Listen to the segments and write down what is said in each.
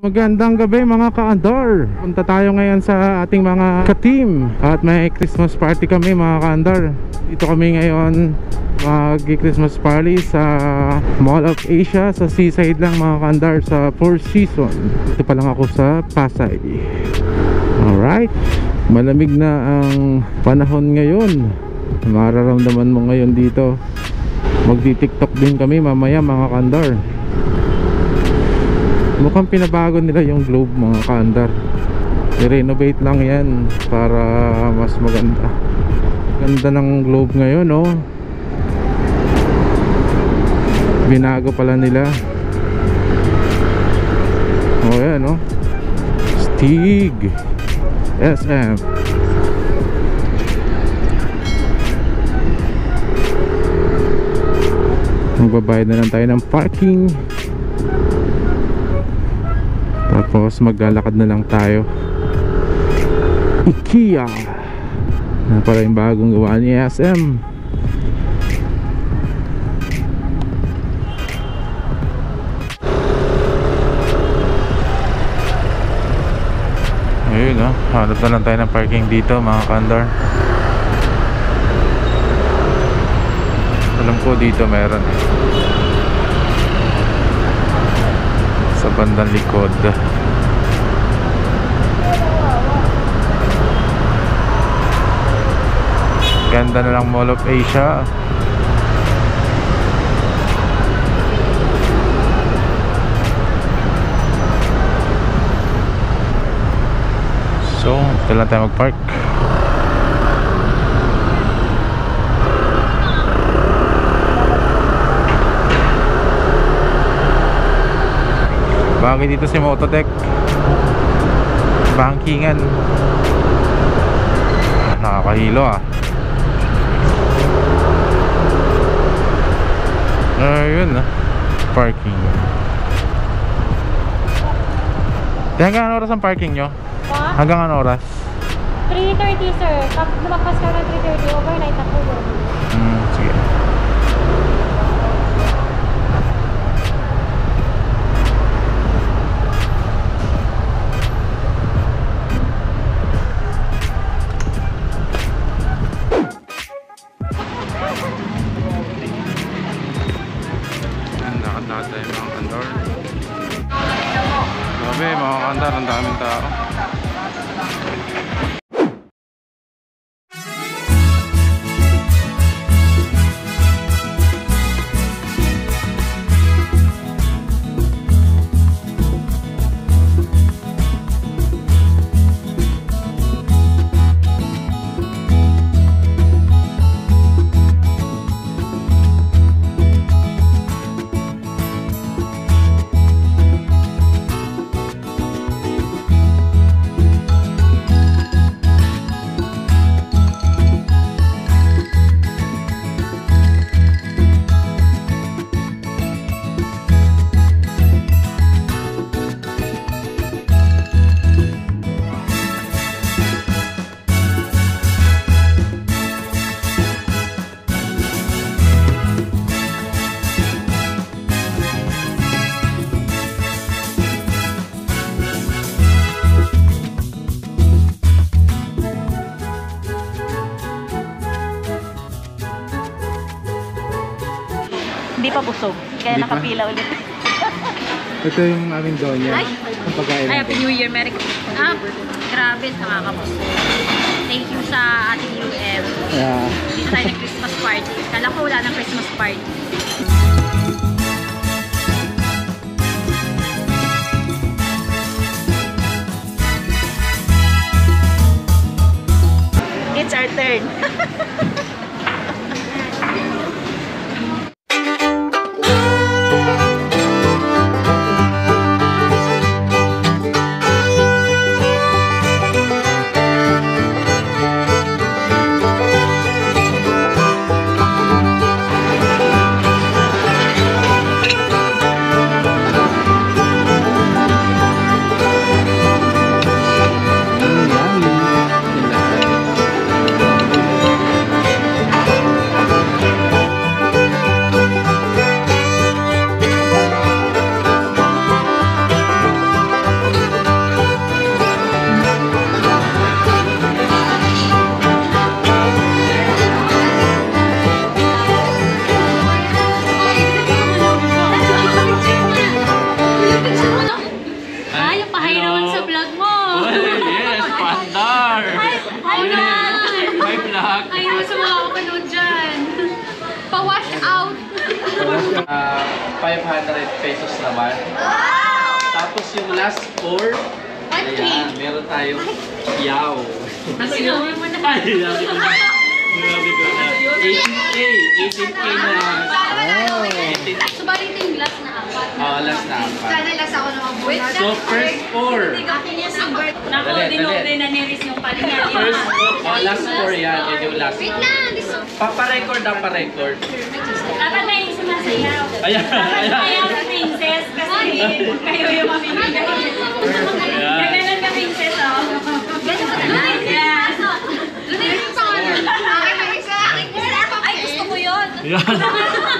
Magandang gabi mga ka-andar. Punta tayo ngayon sa ating mga ka-team at may Christmas party kami mga ka-andar. Dito kami ngayon mag-Christmas party sa Mall of Asia sa seaside lang mga ka-andar, sa Four Seasons. Dito pa lang ako sa Pasay. Alright, malamig na ang panahon ngayon. Mararamdaman mo ngayon dito. Magti-TikTok din kami mamaya mga ka-andar. Mukhang pinabago nila yung globe mga ka-andar. I-renovate lang yan para mas maganda. Ganda ng globe ngayon, oh. Binago pala nila. Oh yan, oh. Stig SM. Magbabayad na lang tayo ng parking. Tapos maglalakad na lang tayo. IKEA na pala yung bagong gawa ni SM. Ayun, oh. Hanap na lang tayo ng parking dito mga ka-andar. Alam ko dito meron sa bandang likod. Ganda na lang Mall of Asia. So, dito lang tayo mag-park. Bagay dito si Mototech. Bankingan. Nakakahilo ah. Ayun ah. Parking. Hanggang ano oras ang parking nyo? Hanggang ano oras? 3:30 sir. Kapag lumakas ka ng 3:30, overnight ako yun. Sige. Grabe mga ka-andar, ang daming tao. Hindi pa busog, kaya Hindi pa? nakapila ulit. Ito yung aming donya. Ay! Ang pagkain Ay, natin. Happy New Year, Merry Christmas. Grabe, nakakabusog. Thank you sa ating UM. Yeah. Dito tayo ng Christmas party. Kala ko wala ng Christmas party. It's our turn. 500 pesos naman. Tapos yung last 4, ayan, meron tayong yaw. Sinabi mo na. Ay, sabi ko na. 18K. 18K na. Subalit yung last na apat. Oh, last na 4. Sana last ako naman po. So, first 4. Akin yan ang birth. Nako, Dali, dinobre dali. na niris yung palingan. First, last 4 yan. Yan yung last. Wait lang. Pa-record ang pa-record. Dapat na yung sumasayaw. Ayan, Dapat ayan. sayaw si Princess kasi kayo yung mamimigay. Gaganan ka, Princess, oh. Ganun ka na. Yeah. Lunay yung pangalan. Akin na isa. Ay, gusto ko yun. Yan.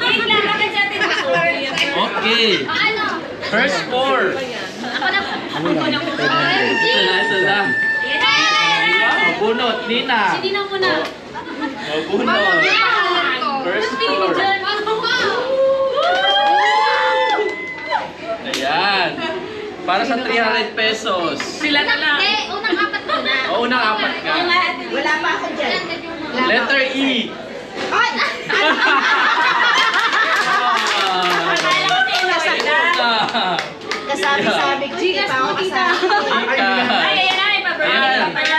Wait lang, bakit siya tinutulog? Okay. Ano? First 4. Ako na. Ako na. Ito na, ito na. Ayan na. Bunot, Nina. Hindi na muna. Bunot. First 4. Ayan. Para sa 300 pesos. Sila na lang. Hindi, unang apat ko na. O, unang 4 ka. Wala pa ako dyan. Letter E. Ay! Kasabi-sabi ko. Hindi pa ako kasama. Chika. Ay, ayan na. Ipa-birthday Ayan. pa pala.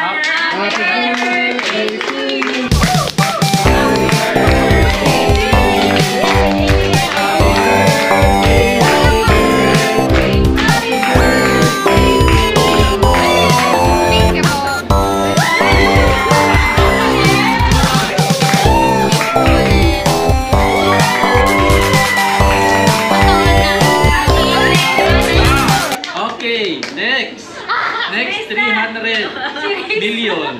Happy birthday to you. Okay, next. Next 300 million.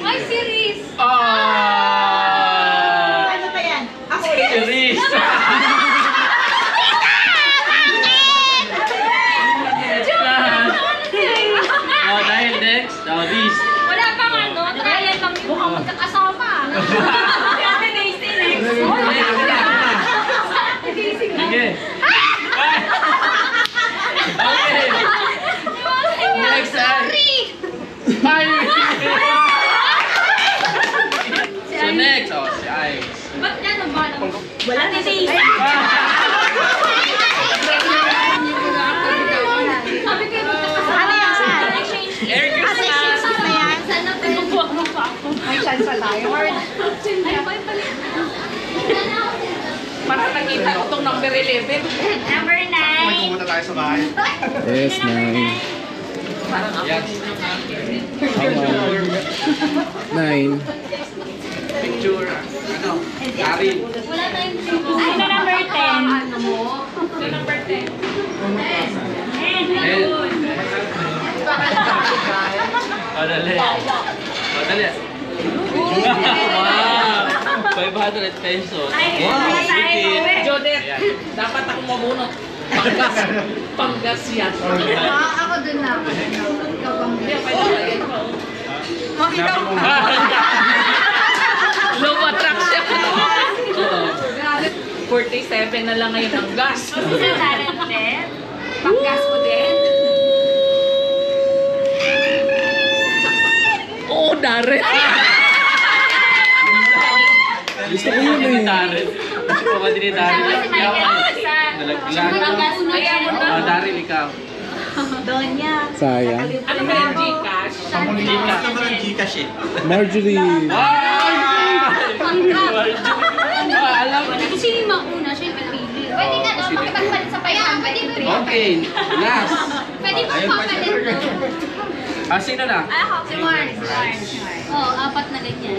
Ay, series! Ah! Ano pa yan? Ako Series. Oh, dahil next, this. Wala pang ano, trial lang yung mukhang magkakasama. Ate Daisy, next. Sige. Okay. Next ay. So next, si Ives. Ba't ano ba? Wala Ate Daisy. Sabi ko yung magkakasama. Ano yan, saan? Exchange. Merry Christmas. na yan? Sana tinubuan mo pa ako. May chance pa tayo. Ay, boy pala. Para nakita ko tong number 11. Number 9. Yes, nine. Yes. Nine. Picture. Ano? Karin. Wala tayong sino number 10? Ano mo? Number 10. Ayun. Dali. Dali. Wow! 500 pesos. Ay, Wow! ay, Sweet. Jodet, Ayan. dapat ako mabunot. Panggas. Panggas yan. Ako dun na. Ikaw bang Hindi, pwede lagyan ko. Low attraction. 47 na lang ngayon ang gas. Gusto sa talent din? Panggas ko din. Oo, Darren. Gusto ko yun eh. Darin. Gusto ko ba din ni Darin? Sama si Michael. Nalaglag. Ayan mo na. Darin, ikaw. Donya. Sayang. Ano ba yung Gcash? Gcash eh. Marjorie. Alam mo. Kasi sino yung mauna, siya yung pipili. Pwede ka doon makipagpalit sa payahan. Pwede ba rin? Okay, last. Pwede ba papalit doon? Sino na? Si Mars. Oo, 4 na ganyan.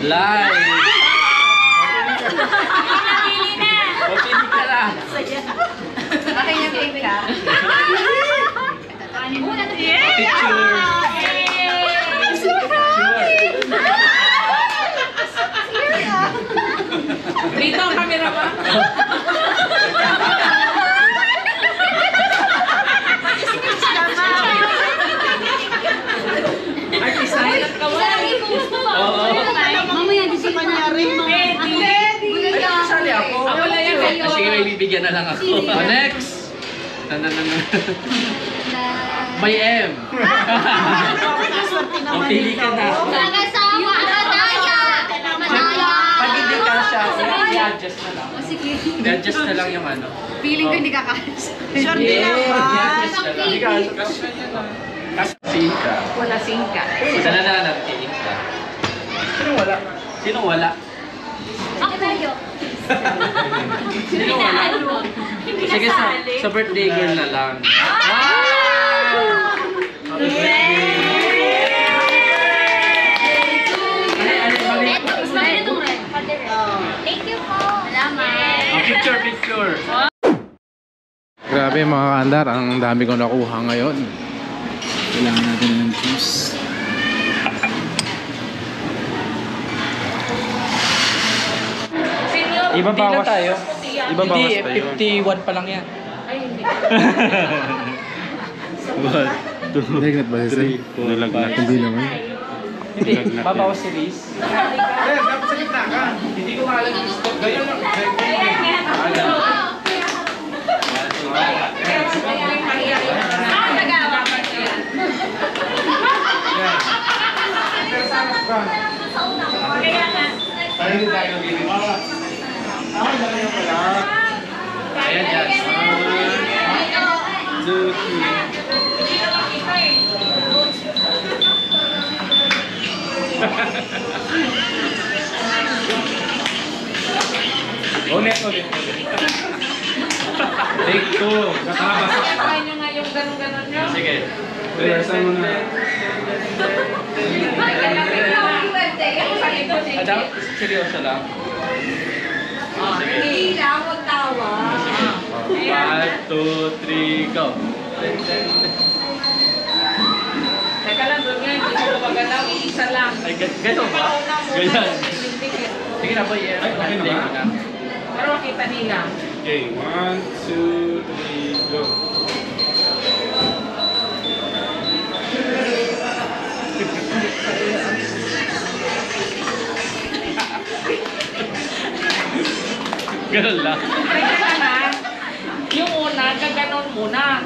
Live. Pili na. O, pili ka na. Akin yung pick ka. Una na Picture. Dito ang camera ba? Artisan at kawan. Oo. Mamaya, di sila na. Sali ako. Wala yan eh. Sige, may bibigyan na lang ako. Next. May M. O, pili ka na. Nakasama ka, Daya. Madaya. Pag hindi ka siya, I-adjust na lang. I-adjust na lang yung ano. Feeling ko hindi kakalas. Sure din naman. Kasi ka. Wala singka. Sana na natin ka. Sino wala? Sino wala? Ako tayo. Sino wala? Sige, sa birthday girl na lang. Happy birthday! Thank you po. Salamat. Picture, picture. Grabe mga kaandar, ang dami kong nakuha ngayon. Kailangan natin ng juice. Iba bawas tayo. Iba bawas tayo. 51 pa lang yan. Ay, hindi. Nagnat ba siya? Nalagnat. Hindi naman. Hindi, babawas si Riz. Dapat sa gitna ka. Hindi ko maalam yung spot. Ganyan lang. Ayan dyan. 1, 2, 3. Ulit. Take 2. Nakabasa. Try nyo nga yung ganun-ganun nyo. Sige. Rehearsal mo na. Adam, seryoso lang. Sige. Hindi lang, huwag tawa. 5, 2, 3, go. Teka lang, doon nga, hindi ko magalaw. Isa lang. Ay, gano'n ba? Ganyan. Sige na, boy. Hindi ko na. Pero makita nila. Okay, 1, 2, 3, go. Ganun lang. Teka na, yung una, gaganon muna.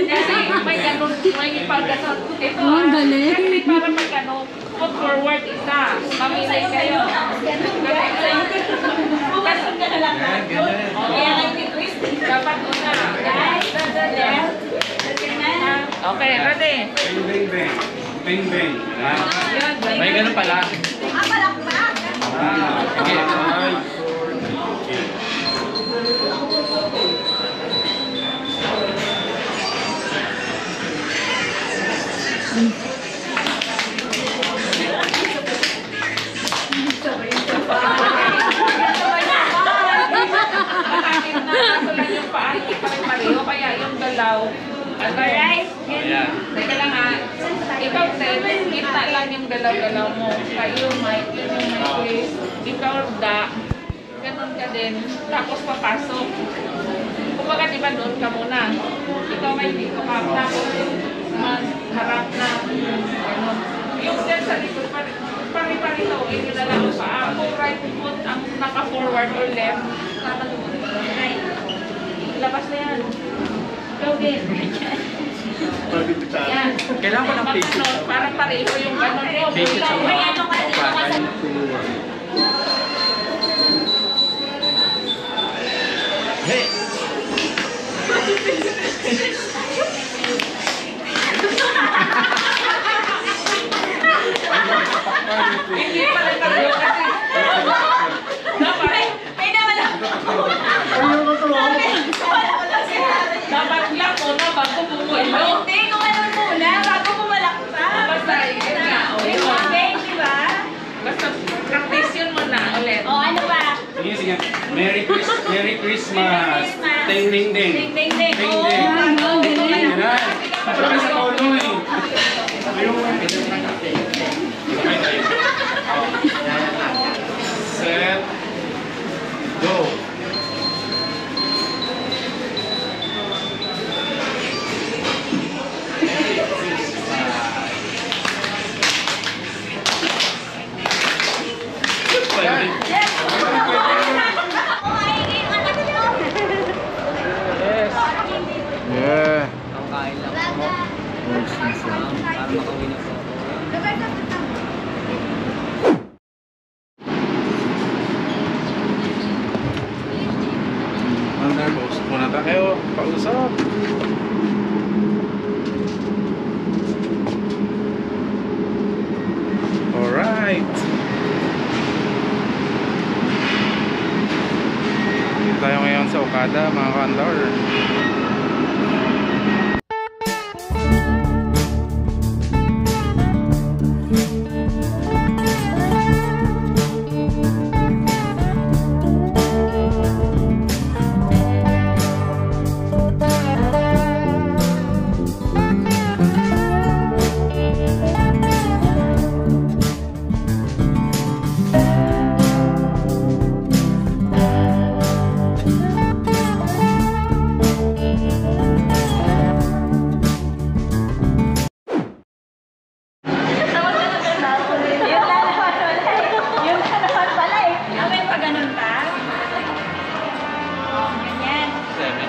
Kasi may ganon, may ipaganon. Ito, kasi para pag ano, put forward isa. Mamili kayo. Ganon ka na lang. Dapat una. Okay, ready? Bang, bang, bang. Bang, bang. Yun, May ganun pala. Sige. 5, 4, 3. Bakit na kaso lang yung paa, hindi pa rin pareho, kaya yung galaw. Alright? Ayan. Teka lang ha. Ikaw, Ted, kita lang yung galaw-galaw mo. Kayo, Mike, yun yung my place. Ikaw, Da. Ganon ka din. Tapos papasok. Kumbaga, di ba doon ka muna? Ikaw may dito ka. Tapos, harap na. Ganon. Yung dyan sa likod, pari-parito. Hindi na lang yung paa. Kung right foot ang naka-forward or left, right. Labas na yan. Ikaw din. Yan. Kailangan ko ng patience. Ano, parang pareho yung ganon mo. Patience sa May mga ano ka dito kasi. Hey! Hindi pala tayo kasi. Dapat lang muna bago bumuelo. Hindi, kung ano muna, bago pumalaksa. Basta yun nga. Di ba? Basta practice yun muna ulit. O, ano ba? Sige, sige. Merry Christmas. Ding, ding, ding. Ding, ding, ding. Ding, Oo, ding. ano, ganyan. Yan. Sabi sa tono eh. Set. Go. Yes. Pausap. Alright. Dito tayo ngayon sa Okada, mga ka-andar.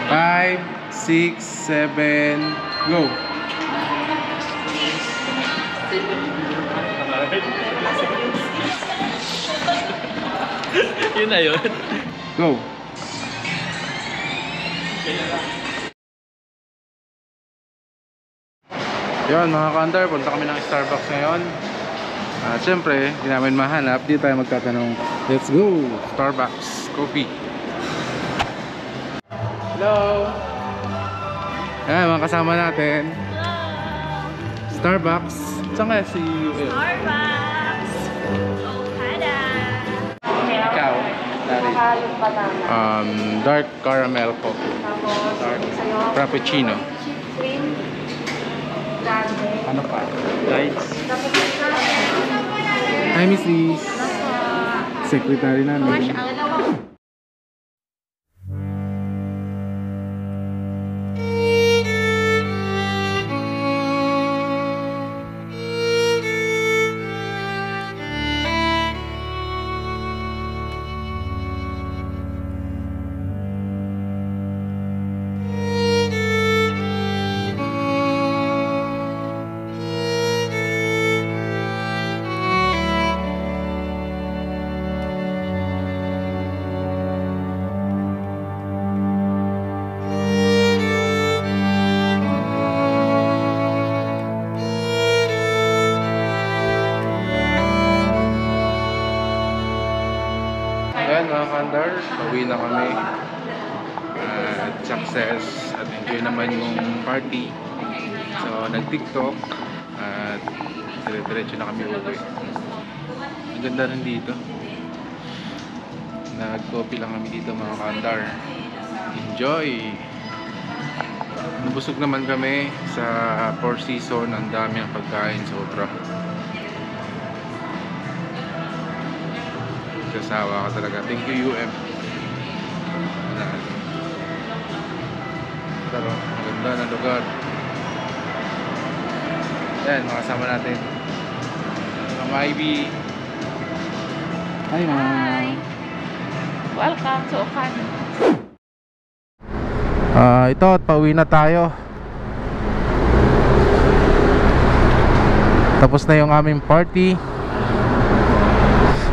Five, 6, 7, go. Yun na yun. Go. Yun mga ka-andar, punta kami ng Starbucks ngayon. At syempre, hindi namin mahanap, dito tayo magtatanong. Let's go! Starbucks Coffee. Hello! Ayan, mga kasama natin. Starbucks. Saan kaya si UL? Starbucks! Okada! Ikaw, Larry. Dark caramel coffee. Dark frappuccino. Ano pa? Lights. Hi, Mrs. Secretary namin. Ayan mga ka-andar, pauwi na kami. At success at enjoy naman yung party. So nag-tiktok at dire-diretso na kami uwi. Ang ganda rin dito. Nag-coffee lang kami dito mga ka-andar. Enjoy! Nabusog naman kami sa Four Seasons. Ang dami ng pagkain, sobra. Sasawa ka talaga. Thank you UM. Pero maganda na lugar. Yan, makasama natin Mama Ivy. Hi Mama. Welcome to Okada. Ito at pauwi na tayo. Tapos na yung aming party.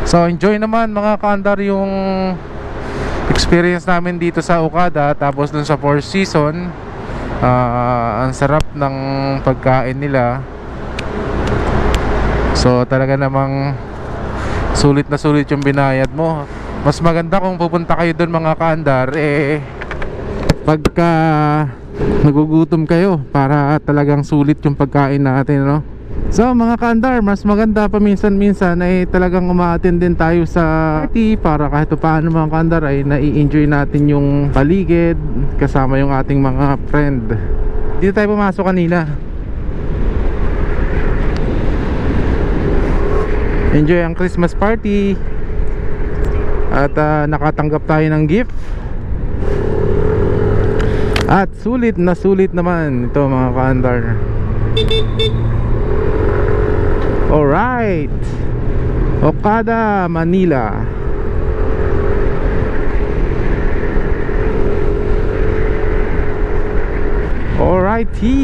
So enjoy naman mga ka-andar yung experience namin dito sa Okada. Tapos dun sa Four Seasons, ang sarap ng pagkain nila. So talaga namang sulit na sulit yung binayad mo. Mas maganda kung pupunta kayo dun mga ka-andar, pagka nagugutom kayo, para talagang sulit yung pagkain natin, no? So mga ka-andar, mas maganda paminsan-minsan ay talagang umaattend din tayo sa party para kahit paano mga ka-andar ay nai-enjoy natin yung paligid kasama yung ating mga friend. Dito tayo pumasok kanina. Enjoy ang Christmas party. At nakatanggap tayo ng gift. At sulit na sulit naman ito mga ka-andar. Alright, Okada, Manila. Alrighty,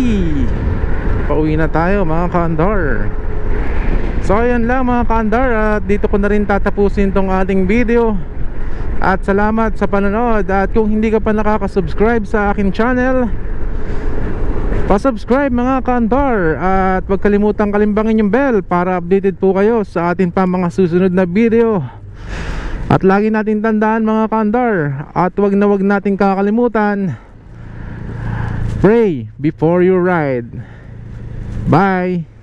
pauwi na tayo mga ka-andar. So ayan lang mga ka-andar, at dito ko na rin tatapusin tong ating video. At salamat sa panonood. At kung hindi ka pa nakaka-subscribe sa akin channel, pa-subscribe mga kaandar. At huwag kalimutang kalimbangin yung bell para updated po kayo sa ating pa mga susunod na video. At lagi natin tandaan mga kaandar, at huwag nating kakalimutan, pray before you ride. Bye!